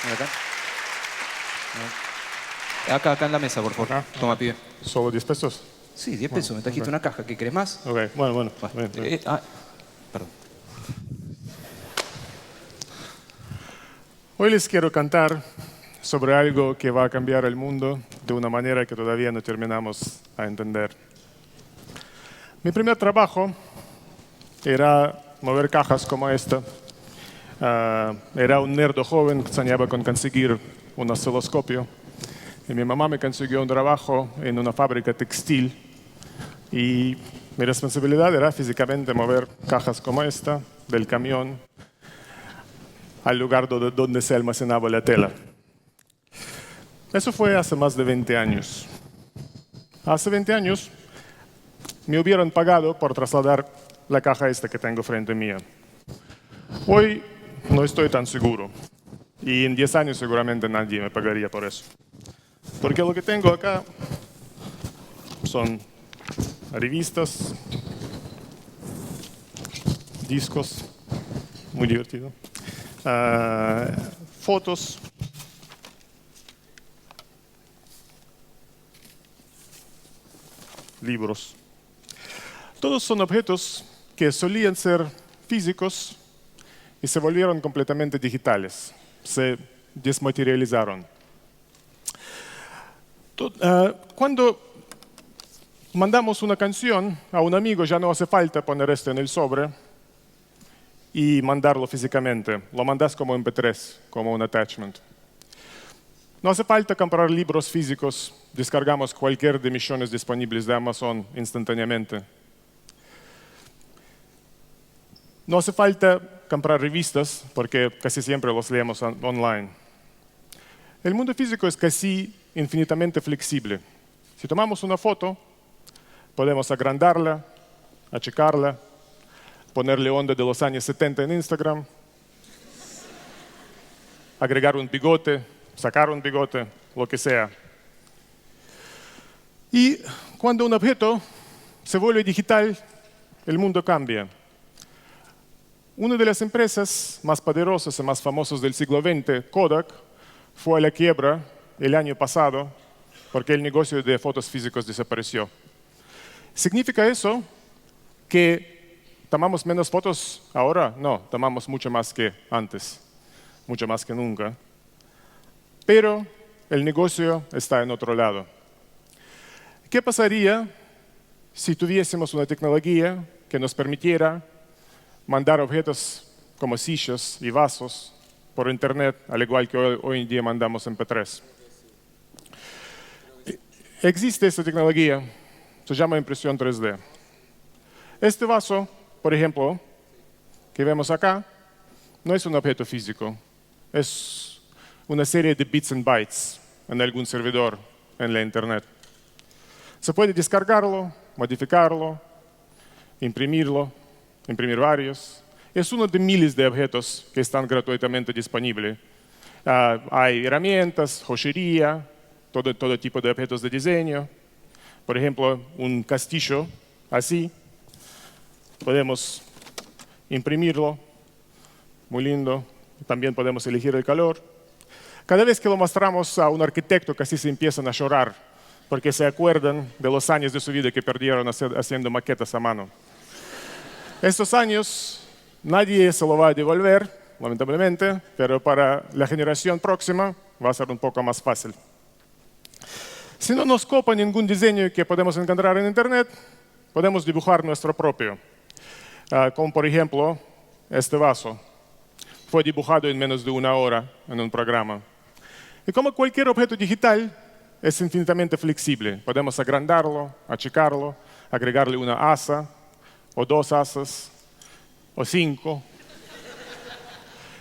Ven acá. Acá en la mesa, por favor. Acá. Toma, pibe. ¿Solo 10 pesos? Sí, 10 pesos. Me trajiste una caja. ¿Qué querés más? Ok, bueno. Va. Bien, bien. Perdón. Hoy les quiero cantar sobre algo que va a cambiar el mundo de una manera que todavía no terminamos a entender. Mi primer trabajo era mover cajas como esta. Era un nerdo joven que soñaba con conseguir un osciloscopio. Y mi mamá me consiguió un trabajo en una fábrica textil. Y mi responsabilidad era físicamente mover cajas como esta del camión al lugar donde se almacenaba la tela. Eso fue hace más de 20 años. Hace 20 años me hubieran pagado por trasladar la caja esta que tengo frente mía. Hoy no estoy tan seguro. Y en 10 años seguramente nadie me pagaría por eso. Porque lo que tengo acá son revistas, discos, muy divertido, fotos, libros. Todos son objetos que solían ser físicos y se volvieron completamente digitales, se desmaterializaron. Cuando mandamos una canción a un amigo, ya no hace falta poner esto en el sobre y mandarlo físicamente. Lo mandas como MP3, como un attachment. No hace falta comprar libros físicos, descargamos cualquier de millones disponibles de Amazon instantáneamente. No hace falta comprar revistas, porque casi siempre los leemos online. El mundo físico es casi infinitamente flexible. Si tomamos una foto, podemos agrandarla, achicarla, ponerle onda de los años 70 en Instagram, agregar un bigote, sacar un bigote, lo que sea. Y cuando un objeto se vuelve digital, el mundo cambia. Una de las empresas más poderosas y más famosas del siglo XX, Kodak, fue a la quiebra el año pasado porque el negocio de fotos físicos desapareció. ¿Significa eso que tomamos menos fotos ahora? No, tomamos mucho más que antes, mucho más que nunca. Pero el negocio está en otro lado. ¿Qué pasaría si tuviésemos una tecnología que nos permitiera mandar objetos como sillas y vasos por Internet, al igual que hoy en día mandamos MP3? Existe esta tecnología, se llama impresión 3D. Este vaso, por ejemplo, que vemos acá, no es un objeto físico, es una serie de bits and bytes en algún servidor en la Internet. Se puede descargarlo, modificarlo, imprimirlo, imprimir varios. Es uno de miles de objetos que están gratuitamente disponibles. Hay herramientas, joyería, todo tipo de objetos de diseño. Por ejemplo, un castillo así. Podemos imprimirlo, muy lindo. También podemos elegir el color. Cada vez que lo mostramos a un arquitecto, casi se empiezan a llorar, porque se acuerdan de los años de su vida que perdieron haciendo maquetas a mano. Estos años nadie se lo va a devolver, lamentablemente, pero para la generación próxima va a ser un poco más fácil. Si no nos copa ningún diseño que podemos encontrar en Internet, podemos dibujar nuestro propio. Como por ejemplo, este vaso. Fue dibujado en menos de una hora en un programa. Y como cualquier objeto digital, es infinitamente flexible. Podemos agrandarlo, achicarlo, agregarle una asa, o 2 asas, o 5.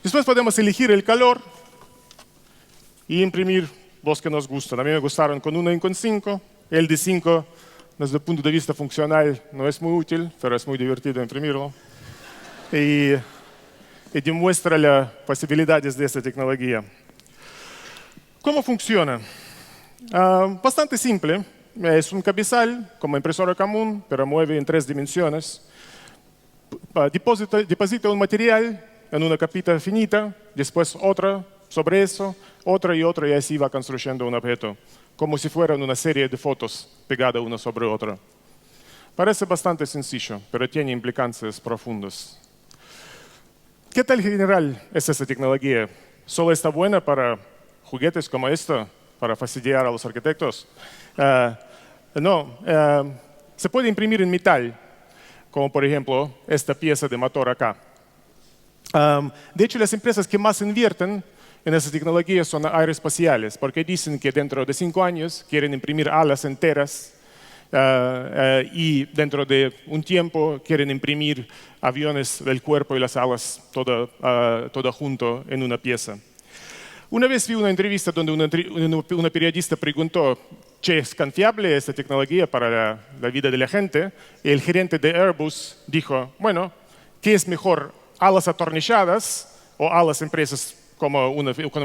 Después podemos elegir el color y imprimir los que nos gustan. A mí me gustaron con 1 y con 5. El de 5, desde el punto de vista funcional, no es muy útil, pero es muy divertido imprimirlo. Y demuestra las posibilidades de esta tecnología. ¿Cómo funciona? Bastante simple. Es un cabezal como impresora común, pero mueve en 3 dimensiones. Deposita un material en una capita finita, después otra sobre eso, otra y otra, y así va construyendo un objeto, como si fueran una serie de fotos pegadas una sobre otra. Parece bastante sencillo, pero tiene implicancias profundas. ¿Qué tal general es esta tecnología? ¿Solo está buena para juguetes como esta, para fastidiar a los arquitectos? No, se puede imprimir en metal, como por ejemplo esta pieza de motor acá. De hecho, las empresas que más invierten en esa tecnología son aeroespaciales, porque dicen que dentro de 5 años quieren imprimir alas enteras y dentro de un tiempo quieren imprimir aviones del cuerpo y las alas todo junto en una pieza. Una vez vi una entrevista donde una periodista preguntó, ¿che, es confiable esta tecnología para la vida de la gente? Y el gerente de Airbus dijo, bueno, ¿qué es mejor, alas atornilladas o alas impresas como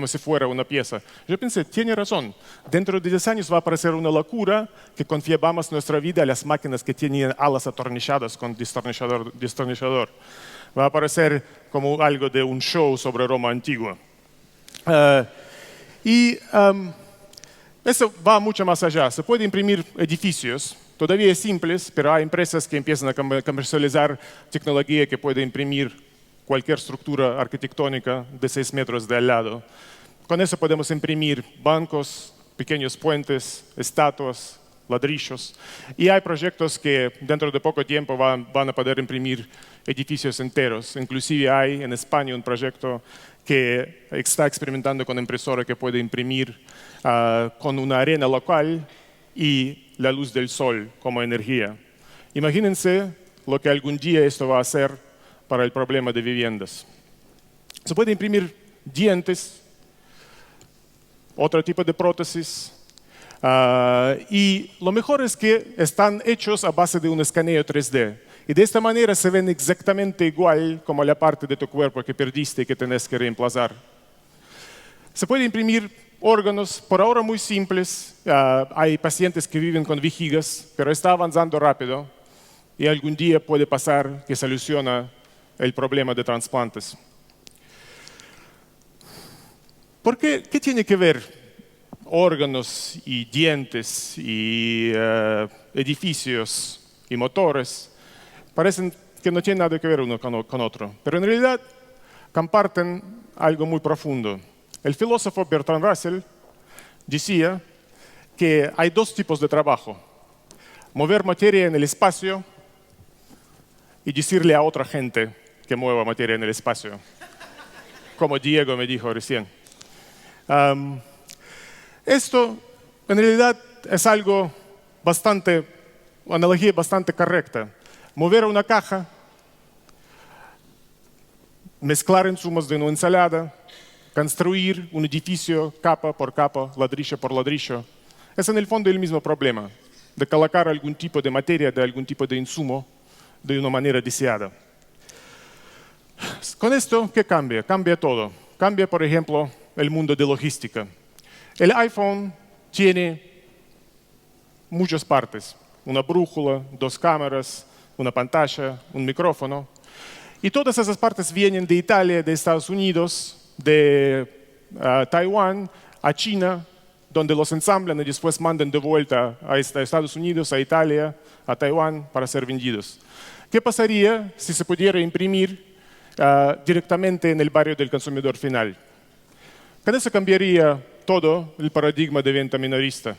si fuera una pieza? Yo pensé, tiene razón. Dentro de 10 años va a parecer una locura que confiamos nuestra vida a las máquinas que tenían alas atornilladas con destornillador. Va a parecer como algo de un show sobre Roma antigua. Eso va mucho más allá. Se puede imprimir edificios, todavía simples, pero hay empresas que empiezan a comercializar tecnología que puede imprimir cualquier estructura arquitectónica de 6 metros de al lado. Con eso podemos imprimir bancos, pequeños puentes, estatuas, ladrillos. Y hay proyectos que dentro de poco tiempo van a poder imprimir edificios enteros. Inclusive hay en España un proyecto que está experimentando con impresora que puede imprimir con una arena local y la luz del sol como energía. Imagínense lo que algún día esto va a hacer para el problema de viviendas. Se puede imprimir dientes, otro tipo de prótesis, y lo mejor es que están hechos a base de un escaneo 3D. Y de esta manera se ven exactamente igual como la parte de tu cuerpo que perdiste y que tenés que reemplazar. Se puede imprimir órganos, por ahora muy simples. Hay pacientes que viven con vejigas, pero está avanzando rápido y algún día puede pasar que soluciona el problema de trasplantes. ¿Qué tiene que ver órganos y dientes y edificios y motores? Parecen que no tienen nada que ver uno con otro, pero en realidad comparten algo muy profundo. El filósofo Bertrand Russell decía que hay 2 tipos de trabajo: mover materia en el espacio y decirle a otra gente que mueva materia en el espacio, como Diego me dijo recién. Esto en realidad es una analogía bastante correcta. Mover una caja, mezclar insumos de una ensalada, construir un edificio capa por capa, ladrillo por ladrillo, es en el fondo el mismo problema, de colocar algún tipo de materia, de algún tipo de insumo, de una manera deseada. Con esto, ¿qué cambia? Cambia todo. Cambia, por ejemplo, el mundo de logística. El iPhone tiene muchas partes: una brújula, 2 cámaras, una pantalla, un micrófono. Y todas esas partes vienen de Italia, de Estados Unidos, de Taiwán, a China, donde los ensamblan y después mandan de vuelta a Estados Unidos, a Italia, a Taiwán para ser vendidos. ¿Qué pasaría si se pudiera imprimir directamente en el barrio del consumidor final? Con eso cambiaría todo el paradigma de venta minorista.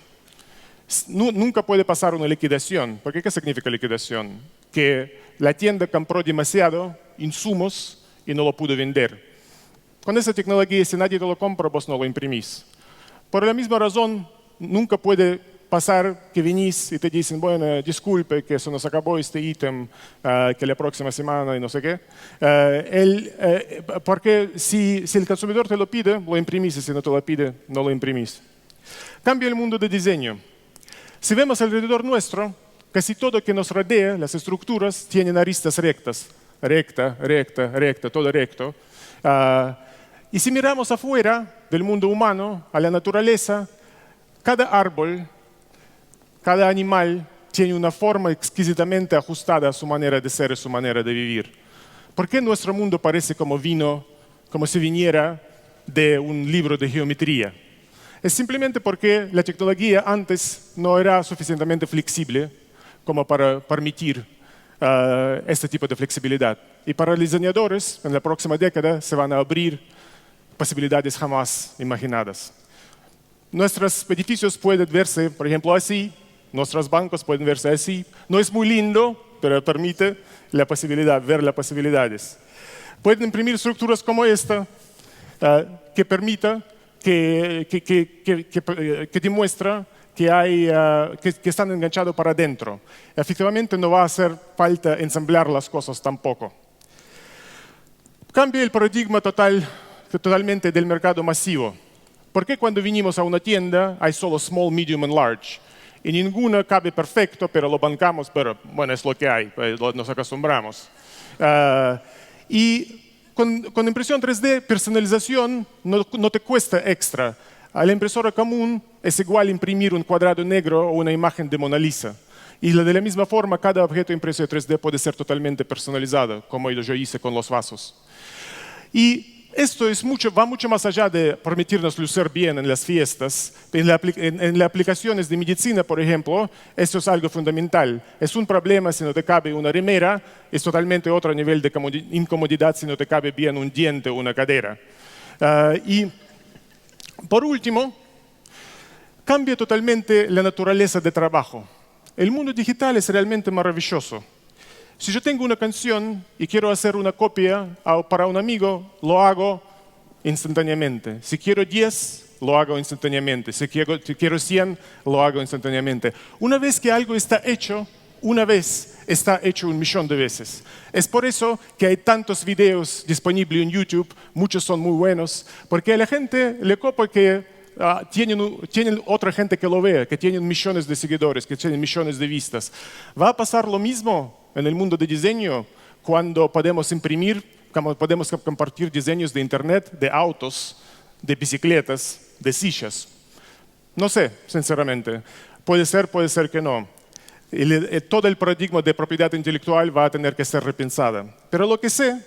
Nunca puede pasar una liquidación. ¿Por qué? ¿Qué significa liquidación? Que la tienda compró demasiado insumos y no lo pudo vender. Con esa tecnología, si nadie te lo compra, vos no lo imprimís. Por la misma razón, nunca puede pasar que venís y te dicen, bueno, disculpe que se nos acabó este ítem, que la próxima semana y no sé qué. Porque si el consumidor te lo pide, lo imprimís, y si no te lo pide, no lo imprimís. Cambia el mundo de diseño. Si vemos alrededor nuestro, casi todo que nos rodea, las estructuras, tienen aristas rectas. Recta, recta, recta, todo recto. Y si miramos afuera del mundo humano, a la naturaleza, cada árbol, cada animal tiene una forma exquisitamente ajustada a su manera de ser y su manera de vivir. ¿Por qué nuestro mundo parece como vino, como si viniera de un libro de geometría. Es simplemente porque la tecnología antes no era suficientemente flexible como para permitir este tipo de flexibilidad. Y para los diseñadores, en la próxima década se van a abrir posibilidades jamás imaginadas. Nuestros edificios pueden verse, por ejemplo, así. Nuestros bancos pueden verse así. No es muy lindo, pero permite la posibilidad, ver las posibilidades. Pueden imprimir estructuras como esta, que permita, que demuestra que están enganchados para adentro. Efectivamente, no va a hacer falta ensamblar las cosas tampoco. Cambia el paradigma totalmente del mercado masivo. ¿Por qué cuando vinimos a una tienda hay solo small, medium and large? Y ninguna cabe perfecto, pero lo bancamos, pero bueno, es lo que hay, nos acostumbramos. Y con impresión 3D, personalización no te cuesta extra. A la impresora común es igual imprimir un cuadrado negro o una imagen de Mona Lisa. Y de la misma forma, cada objeto impreso en 3D puede ser totalmente personalizado, como yo hice con los vasos. Y esto va mucho más allá de permitirnos lucir bien en las fiestas. En las aplicaciones de medicina, por ejemplo, esto es algo fundamental. Es un problema si no te cabe una remera, es totalmente otro nivel de incomodidad si no te cabe bien un diente o una cadera. Y por último, cambia totalmente la naturaleza de trabajo. El mundo digital es realmente maravilloso. Si yo tengo una canción y quiero hacer una copia para un amigo, lo hago instantáneamente. Si quiero 10, lo hago instantáneamente. Si quiero 100, lo hago instantáneamente. Una vez que algo está hecho, una vez está hecho 1.000.000 de veces. Es por eso que hay tantos videos disponibles en YouTube, muchos son muy buenos, porque a la gente le copa que tienen otra gente que lo vea, que tienen millones de seguidores, que tienen millones de vistas. Va a pasar lo mismo en el mundo de diseño, cuando podemos imprimir, cuando podemos compartir diseños de internet, de autos, de bicicletas, de sillas. No sé, sinceramente. Puede ser que no. Todo el paradigma de propiedad intelectual va a tener que ser repensada. Pero lo que sé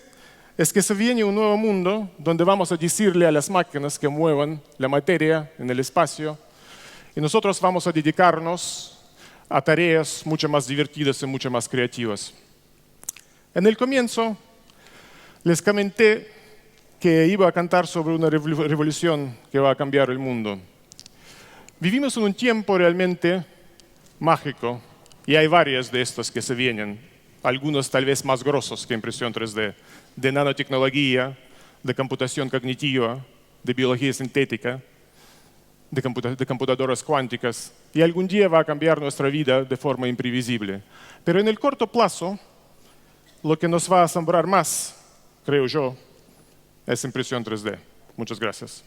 es que se viene un nuevo mundo donde vamos a decirle a las máquinas que muevan la materia en el espacio y nosotros vamos a dedicarnos a tareas mucho más divertidas y mucho más creativas. En el comienzo les comenté que iba a cantar sobre una revolución que va a cambiar el mundo. Vivimos en un tiempo realmente mágico y hay varias de estas que se vienen, algunos tal vez más grosos que impresión 3D, de nanotecnología, de computación cognitiva, de biología sintética, de computadoras cuánticas, y algún día va a cambiar nuestra vida de forma imprevisible. Pero en el corto plazo, lo que nos va a asombrar más, creo yo, es impresión 3D. Muchas gracias.